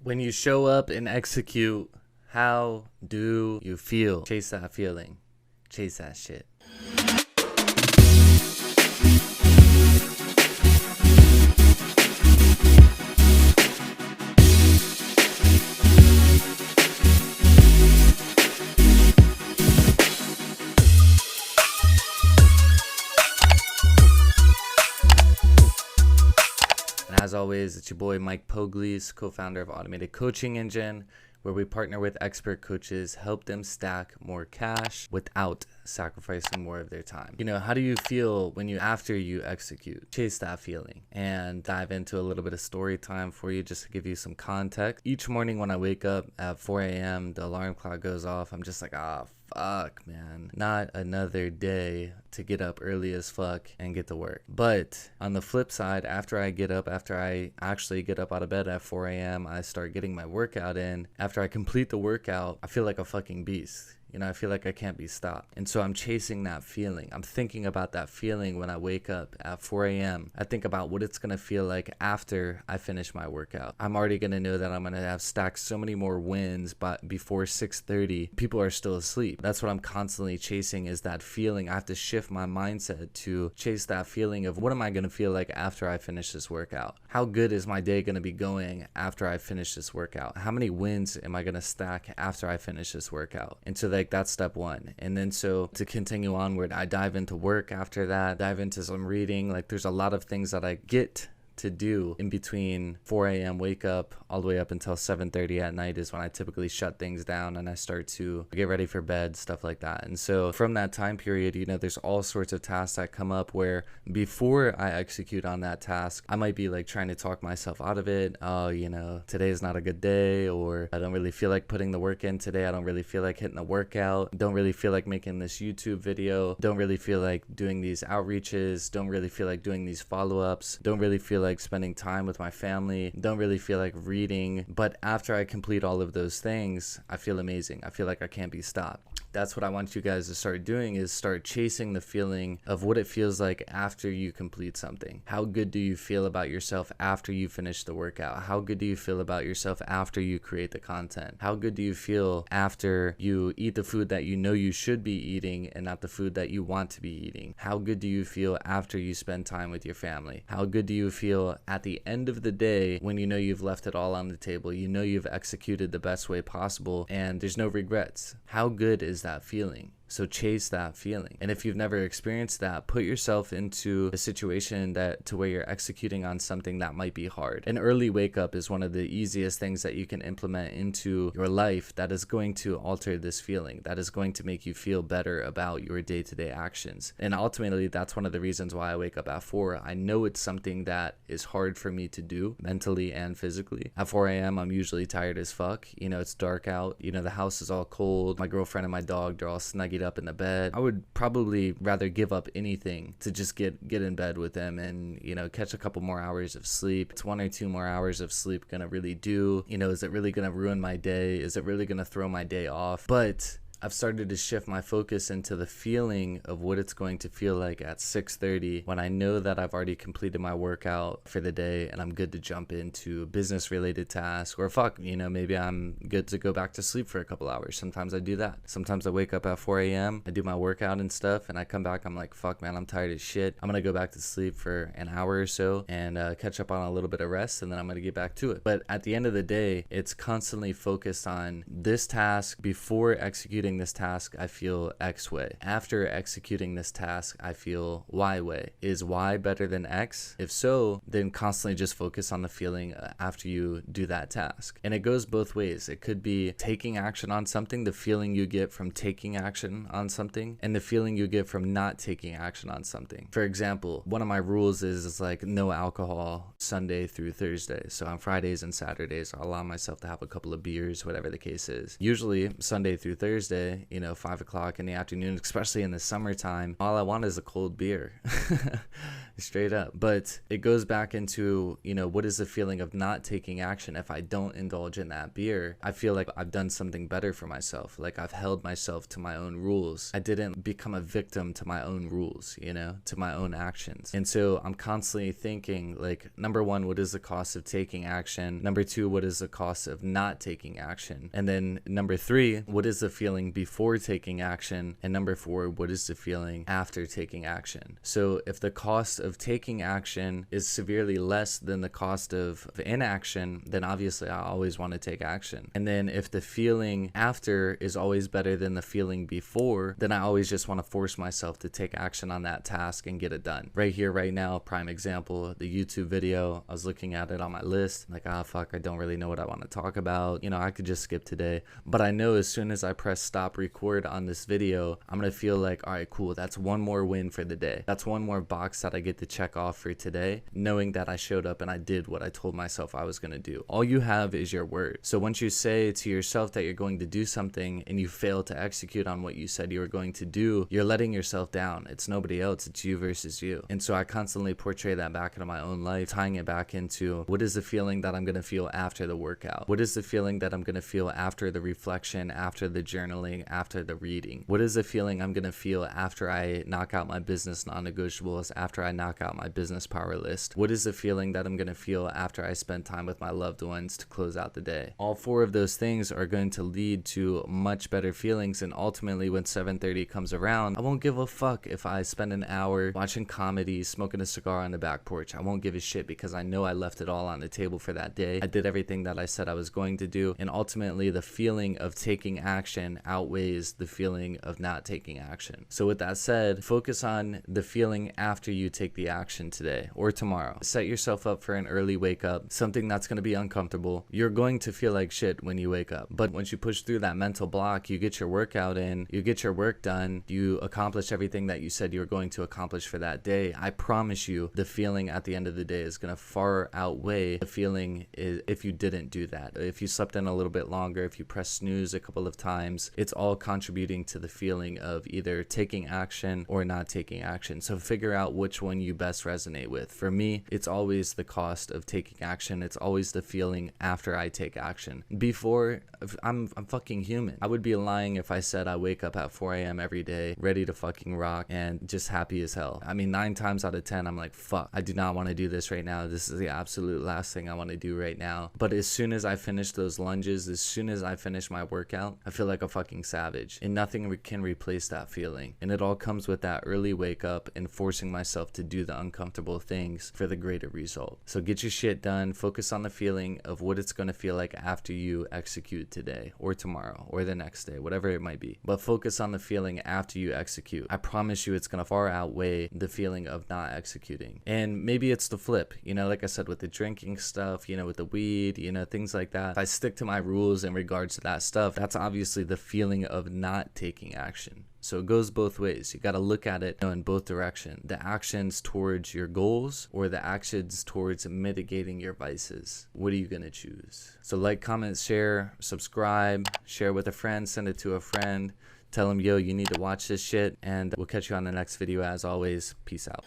When you show up and execute, how do you feel? Chase that feeling. Chase that shit. And as always, it's your boy Mike Poglese, co-founder of Automated Coaching Engine, where we partner with expert coaches, help them stack more cash without sacrificing more of their time. You know, how do you feel when after you execute? Chase that feeling and dive into a little bit of story time for you, just to give you some context. Each morning when I wake up at 4 a.m., the alarm clock goes off. I'm just like, fuck, man, not another day to get up early as fuck and get to work. But on the flip side, after I actually get up out of bed at 4 a.m., I start getting my workout in. After I complete the workout, I feel like a fucking beast. You know, I feel like I can't be stopped. And so I'm chasing that feeling. I'm thinking about that feeling when I wake up at 4 a.m. I think about what it's going to feel like after I finish my workout. I'm already going to know that I'm going to have stacked so many more wins, but before 6:30, people are still asleep. That's what I'm constantly chasing, is that feeling. I have to shift my mindset to chase that feeling of what am I going to feel like after I finish this workout? How good is my day going to be going after I finish this workout? How many wins am I going to stack after I finish this workout? And so that's step one. And then so to continue onward, I dive into work after that, dive into some reading. Like, there's a lot of things that I get to do in between 4 a.m. wake up all the way up until 7:30 at night is when I typically shut things down and I start to get ready for bed, stuff like that. And so from that time period, you know, there's all sorts of tasks that come up where before I execute on that task, I might be like trying to talk myself out of it. Oh, you know, today is not a good day, or I don't really feel like putting the work in today. I don't really feel like hitting a workout. Don't really feel like making this YouTube video. Don't really feel like doing these outreaches. Don't really feel like doing these follow-ups. Don't really feel like spending time with my family. Don't really feel like reading. But after I complete all of those things, I feel amazing. I feel like I can't be stopped. That's what I want you guys to start doing, is start chasing the feeling of what it feels like after you complete something. How good do you feel about yourself after you finish the workout? How good do you feel about yourself after you create the content? How good do you feel after you eat the food that you know you should be eating and not the food that you want to be eating? How good do you feel after you spend time with your family? How good do you feel at the end of the day when you know you've left it all on the table? You know you've executed the best way possible and there's no regrets. How good is that feeling? So chase that feeling. And if you've never experienced that, put yourself into a situation to where you're executing on something that might be hard. An early wake up is one of the easiest things that you can implement into your life that is going to alter this feeling, that is going to make you feel better about your day-to-day actions. And ultimately, that's one of the reasons why I wake up at 4. I know it's something that is hard for me to do mentally and physically. At 4 a.m., I'm usually tired as fuck. You know, it's dark out. You know, the house is all cold. My girlfriend and my dog, they're all snuggy up in the bed. I would probably rather give up anything to just get in bed with them and, you know, catch a couple more hours of sleep. It's 1 or 2 more hours of sleep gonna really do? You know, is it really gonna ruin my day? Is it really gonna throw my day off? But I've started to shift my focus into the feeling of what it's going to feel like at 6:30 when I know that I've already completed my workout for the day and I'm good to jump into business related tasks, or you know, maybe I'm good to go back to sleep for a couple hours. Sometimes I do that. Sometimes I wake up at 4 a.m., I do my workout and stuff, and I come back, I'm like, fuck man, I'm tired as shit. I'm gonna go back to sleep for an hour or so and catch up on a little bit of rest, and then I'm gonna get back to it. But at the end of the day, it's constantly focused on this task. Before executing this task, I feel X way. After executing this task, I feel Y way. Is Y better than X? If so, then constantly just focus on the feeling after you do that task. And it goes both ways. It could be taking action on something, the feeling you get from taking action on something, and the feeling you get from not taking action on something. For example, one of my rules is like no alcohol Sunday through Thursday. So on Fridays and Saturdays, I'll allow myself to have a couple of beers, whatever the case is. Usually Sunday through Thursday, you know, 5 o'clock in the afternoon, especially in the summertime, all I want is a cold beer. Straight up. But it goes back into, you know, what is the feeling of not taking action? If I don't indulge in that beer, I feel like I've done something better for myself. Like I've held myself to my own rules. I didn't become a victim to my own rules, you know, to my own actions. And so I'm constantly thinking, like, number one, what is the cost of taking action? Number two, what is the cost of not taking action? And then number three, what is the feeling before taking action? And number four, what is the feeling after taking action? So if the cost of taking action is severely less than the cost of inaction, then obviously I always want to take action. And then if the feeling after is always better than the feeling before, then I always just want to force myself to take action on that task and get it done. Right here, right now, prime example, the YouTube video, I was looking at it on my list, like, fuck, I don't really know what I want to talk about. You know, I could just skip today. But I know as soon as I press stop record on this video, I'm going to feel like, all right, cool, that's one more win for the day. That's one more box that I get to check off for today, knowing that I showed up and I did what I told myself I was going to do. All you have is your word. So once you say to yourself that you're going to do something and you fail to execute on what you said you were going to do, you're letting yourself down. It's nobody else. It's you versus you. And so I constantly portray that back into my own life, tying it back into what is the feeling that I'm going to feel after the workout? What is the feeling that I'm going to feel after the reflection, after the journaling, after the reading? What is the feeling I'm going to feel after I knock out my business non-negotiables, after I knock out my business power list? What is the feeling that I'm going to feel after I spend time with my loved ones to close out the day? All four of those things are going to lead to much better feelings, and ultimately when 7:30 comes around, I won't give a fuck if I spend an hour watching comedy, smoking a cigar on the back porch. I won't give a shit because I know I left it all on the table for that day. I did everything that I said I was going to do, and ultimately the feeling of taking action outweighs the feeling of not taking action. So with that said, focus on the feeling after you take the action today or tomorrow. Set yourself up for an early wake up, something that's going to be uncomfortable. You're going to feel like shit when you wake up, but once you push through that mental block, you get your workout in, you get your work done, you accomplish everything that you said you were going to accomplish for that day. I promise you the feeling at the end of the day is going to far outweigh the feeling if you didn't do that. If you slept in a little bit longer, if you press snooze a couple of times, it's all contributing to the feeling of either taking action or not taking action. So figure out which one you best resonate with. For me, it's always the cost of taking action. It's always the feeling after I take action. Before, I'm fucking human. I would be lying if I said I wake up at 4 a.m. every day, ready to fucking rock and just happy as hell. I mean, 9 times out of 10, I'm like, fuck, I do not want to do this right now. This is the absolute last thing I want to do right now. But as soon as I finish those lunges, as soon as I finish my workout, I feel like a fucking savage, and nothing can replace that feeling. And it all comes with that early wake up and forcing myself to do the uncomfortable things for the greater result. So get your shit done. Focus on the feeling of what it's going to feel like after you execute today or tomorrow or the next day, whatever it might be. But focus on the feeling after you execute. I promise you it's going to far outweigh the feeling of not executing. And maybe it's the flip, you know, like I said, with the drinking stuff, you know, with the weed, you know, things like that. If I stick to my rules in regards to that stuff, that's obviously the feeling of not taking action. So it goes both ways. You got to look at it, you know, in both directions. The actions towards your goals or the actions towards mitigating your vices. What are you going to choose? So like, comment, share, subscribe, share with a friend, send it to a friend. Tell them, yo, you need to watch this shit. And we'll catch you on the next video. As always, peace out.